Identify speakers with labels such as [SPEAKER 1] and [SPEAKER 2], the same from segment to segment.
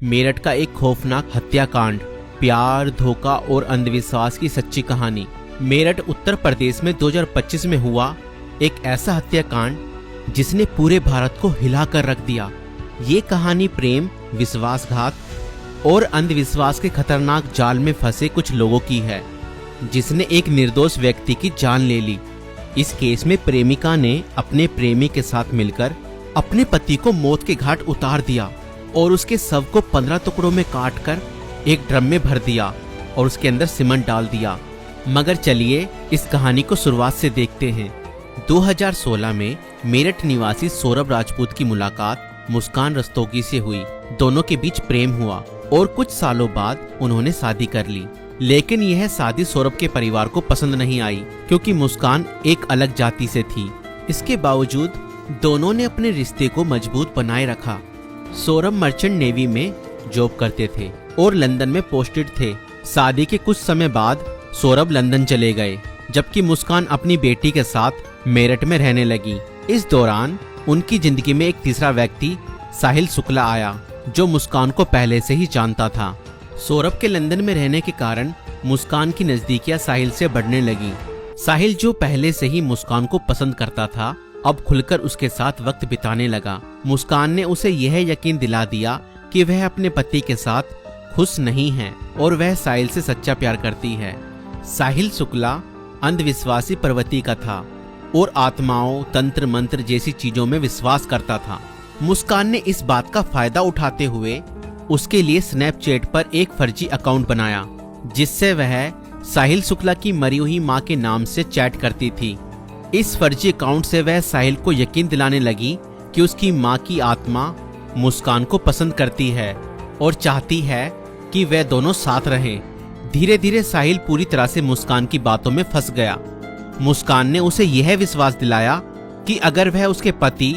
[SPEAKER 1] मेरठ का एक खौफनाक हत्याकांड, प्यार, धोखा और अंधविश्वास की सच्ची कहानी। मेरठ उत्तर प्रदेश में 2025 में हुआ एक ऐसा हत्याकांड जिसने पूरे भारत को हिलाकर रख दिया। ये कहानी प्रेम, विश्वासघात और अंधविश्वास के खतरनाक जाल में फंसे कुछ लोगों की है, जिसने एक निर्दोष व्यक्ति की जान ले ली। इस केस में प्रेमिका ने अपने प्रेमी के साथ मिलकर अपने पति को मौत के घाट उतार दिया और उसके शव को 15 टुकड़ों में काटकर एक ड्रम में भर दिया और उसके अंदर सीमेंट डाल दिया। मगर चलिए इस कहानी को शुरुआत से देखते हैं। 2016 में मेरठ निवासी सौरभ राजपूत की मुलाकात मुस्कान रस्तोगी से हुई। दोनों के बीच प्रेम हुआ और कुछ सालों बाद उन्होंने शादी कर ली। लेकिन यह शादी सौरभ के परिवार को पसंद नहीं आई, क्योंकि मुस्कान एक अलग जाति से थी। इसके बावजूद दोनों ने अपने रिश्ते को मजबूत बनाए रखा। सौरभ मर्चेंट नेवी में जॉब करते थे और लंदन में पोस्टेड थे। शादी के कुछ समय बाद सौरभ लंदन चले गए, जबकि मुस्कान अपनी बेटी के साथ मेरठ में रहने लगी। इस दौरान उनकी जिंदगी में एक तीसरा व्यक्ति साहिल शुक्ला आया, जो मुस्कान को पहले से ही जानता था। सौरभ के लंदन में रहने के कारण मुस्कान की नजदीकियां साहिल से बढ़ने लगी। साहिल, जो पहले से ही मुस्कान को पसंद करता था, अब खुलकर उसके साथ वक्त बिताने लगा। मुस्कान ने उसे यह यकीन दिला दिया कि वह अपने पति के साथ खुश नहीं है और वह साहिल से सच्चा प्यार करती है। साहिल शुक्ला अंधविश्वासी प्रवृत्ति का था और आत्माओं, तंत्र मंत्र जैसी चीजों में विश्वास करता था। मुस्कान ने इस बात का फायदा उठाते हुए उसके लिए स्नैपचैट पर एक फर्जी अकाउंट बनाया, जिससे वह साहिल शुक्ला की मरी हुई मां के नाम से चैट करती थी। इस फर्जी अकाउंट से वह साहिल को यकीन दिलाने लगी कि उसकी मां की आत्मा मुस्कान को पसंद करती है और चाहती है कि वे दोनों साथ रहें। धीरे धीरे साहिल पूरी तरह से मुस्कान की बातों में फंस गया। मुस्कान ने उसे यह विश्वास दिलाया कि अगर वह उसके पति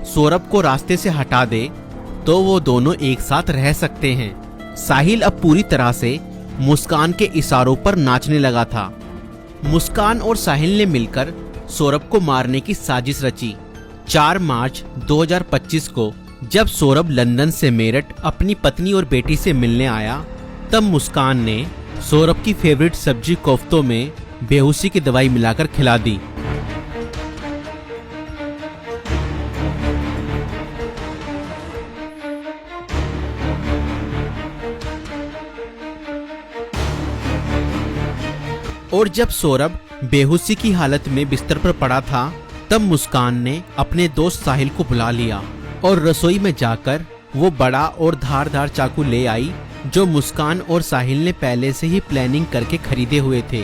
[SPEAKER 1] सौरभ को रास्ते से हटा दे तो वो दोनों एक साथ रह सकते हैं। साहिल अब पूरी तरह से मुस्कान के इशारों पर नाचने लगा था। मुस्कान और साहिल ने मिलकर सौरभ को मारने की साजिश रची। 4 मार्च 2025 को जब सौरभ लंदन से मेरठ अपनी पत्नी और बेटी से मिलने आया, तब मुस्कान ने सौरभ की फेवरेट सब्जी कोफ्तों में बेहोशी की दवाई मिलाकर खिला दी। और जब सौरभ बेहोशी की हालत में बिस्तर पर पड़ा था, तब मुस्कान ने अपने दोस्त साहिल को बुला लिया और रसोई में जाकर वो बड़ा और धारदार चाकू ले आई, जो मुस्कान और साहिल ने पहले से ही प्लानिंग करके खरीदे हुए थे।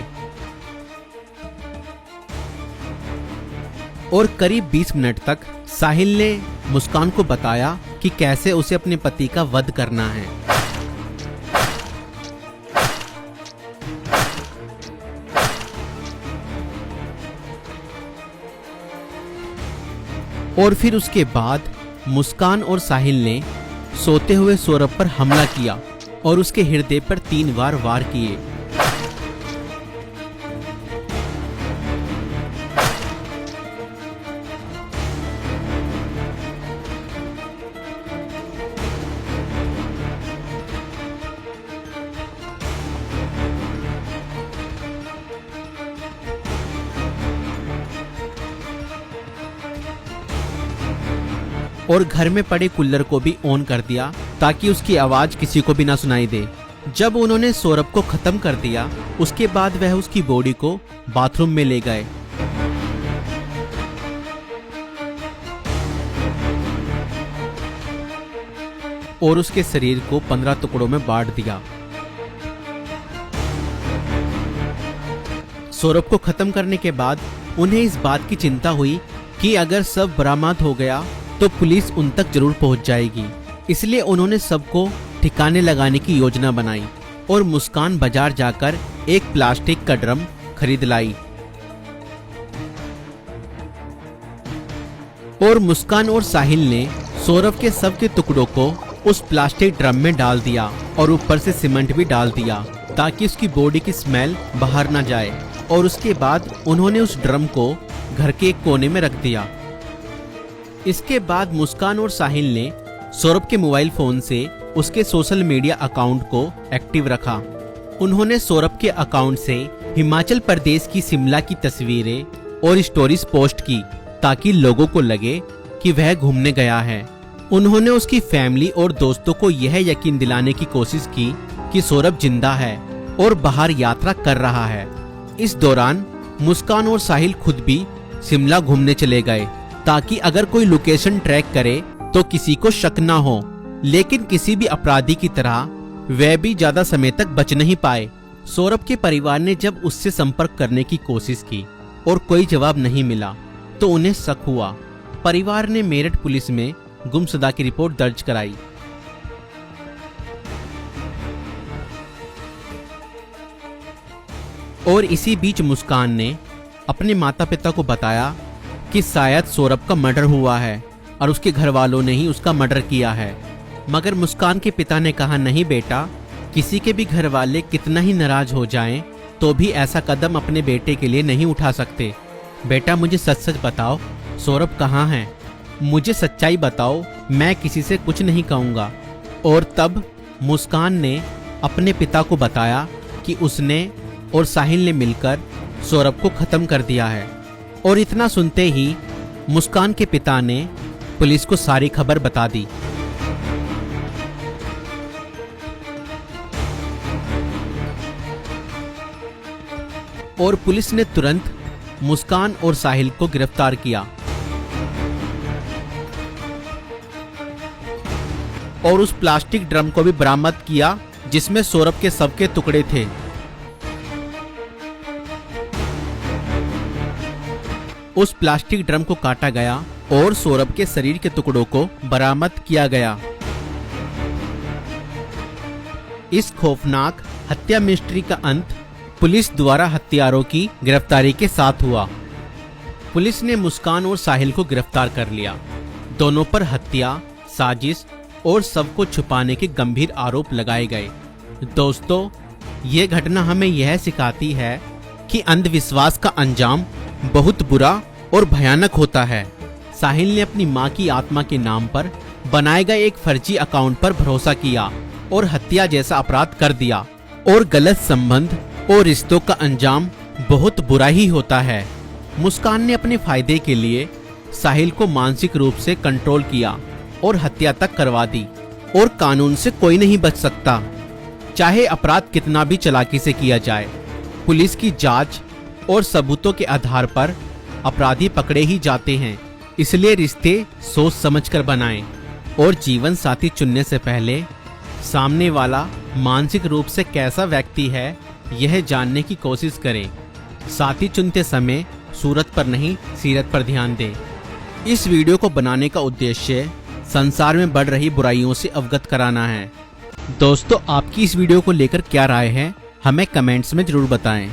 [SPEAKER 1] और करीब 20 मिनट तक साहिल ने मुस्कान को बताया कि कैसे उसे अपने पति का वध करना है। और फिर उसके बाद मुस्कान और साहिल ने सोते हुए सौरभ पर हमला किया और उसके हृदय पर 3 बार वार किए। और घर में पड़े कूलर को भी ऑन कर दिया ताकि उसकी आवाज किसी को भी ना सुनाई दे। जब उन्होंने सौरभ को खत्म कर दिया, उसके बाद वह उसकी बॉडी को बाथरूम में ले गए। और उसके शरीर को 15 टुकड़ों में बांट दिया। सौरभ को खत्म करने के बाद उन्हें इस बात की चिंता हुई कि अगर सब बरामद हो गया तो पुलिस उन तक जरूर पहुंच जाएगी। इसलिए उन्होंने सबको ठिकाने लगाने की योजना बनाई और मुस्कान बाजार जाकर एक प्लास्टिक का ड्रम खरीद लाई। और मुस्कान और साहिल ने सौरभ के शव के टुकड़ों को उस प्लास्टिक ड्रम में डाल दिया और ऊपर से सीमेंट भी डाल दिया ताकि उसकी बॉडी की स्मेल बाहर ना जाए। और उसके बाद उन्होंने उस ड्रम को घर के एक कोने में रख दिया। इसके बाद मुस्कान और साहिल ने सौरभ के मोबाइल फोन से उसके सोशल मीडिया अकाउंट को एक्टिव रखा। उन्होंने सौरभ के अकाउंट से हिमाचल प्रदेश की शिमला की तस्वीरें और स्टोरीज पोस्ट की ताकि लोगों को लगे कि वह घूमने गया है। उन्होंने उसकी फैमिली और दोस्तों को यह यकीन दिलाने की कोशिश की कि सौरभ जिंदा है और बाहर यात्रा कर रहा है। इस दौरान मुस्कान और साहिल खुद भी शिमला घूमने चले गए ताकि अगर कोई लोकेशन ट्रैक करे तो किसी को शक ना हो, लेकिन किसी भी अपराधी की तरह वह भी ज्यादा समय तक बच नहीं पाए। सौरभ के परिवार ने जब उससे संपर्क करने की कोशिश की और कोई जवाब नहीं मिला तो उन्हें शक हुआ। परिवार ने मेरठ पुलिस में गुमशुदा की रिपोर्ट दर्ज कराई। और इसी बीच मुस्कान ने अपने माता पिता को बताया कि शायद सौरभ का मर्डर हुआ है और उसके घर वालों ने ही उसका मर्डर किया है। मगर मुस्कान के पिता ने कहा, नहीं बेटा, किसी के भी घर वाले कितना ही नाराज हो जाएं तो भी ऐसा कदम अपने बेटे के लिए नहीं उठा सकते। बेटा, मुझे सच सच बताओ, सौरभ कहाँ है? मुझे सच्चाई बताओ, मैं किसी से कुछ नहीं कहूँगा। और तब मुस्कान ने अपने पिता को बताया कि उसने और साहिल ने मिलकर सौरभ को खत्म कर दिया है। और इतना सुनते ही मुस्कान के पिता ने पुलिस को सारी खबर बता दी। और पुलिस ने तुरंत मुस्कान और साहिल को गिरफ्तार किया और उस प्लास्टिक ड्रम को भी बरामद किया जिसमें सौरभ के शव के टुकड़े थे। उस प्लास्टिक ड्रम को काटा गया और सौरभ के शरीर के टुकड़ों को बरामद किया गया। इस खौफनाक हत्या मिस्ट्री का अंत पुलिस द्वारा हत्यारों की गिरफ्तारी के साथ हुआ। पुलिस ने मुस्कान और साहिल को गिरफ्तार कर लिया। दोनों पर हत्या, साजिश और शव को छुपाने के गंभीर आरोप लगाए गए। दोस्तों, ये घटना हमें यह सिखाती है कि अंधविश्वास का अंजाम बहुत बुरा और भयानक होता है। साहिल ने अपनी मां की आत्मा के नाम पर बनाए गए एक फर्जी अकाउंट पर भरोसा किया और हत्या जैसा अपराध कर दिया। और गलत संबंध और रिश्तों का अंजाम बहुत बुरा ही होता है। मुस्कान ने अपने फायदे के लिए साहिल को मानसिक रूप से कंट्रोल किया और हत्या तक करवा दी। और कानून से कोई नहीं बच सकता, चाहे अपराध कितना भी चालाकी से किया जाए। पुलिस की जांच और सबूतों के आधार पर अपराधी पकड़े ही जाते हैं। इसलिए रिश्ते सोच समझकर बनाएं और जीवन साथी चुनने से पहले सामने वाला मानसिक रूप से कैसा व्यक्ति है यह जानने की कोशिश करें। साथी चुनते समय सूरत पर नहीं, सीरत पर ध्यान दें। इस वीडियो को बनाने का उद्देश्य संसार में बढ़ रही बुराइयों से अवगत कराना है। दोस्तों, आपकी इस वीडियो को लेकर क्या राय है, हमें कमेंट्स में जरूर बताएं।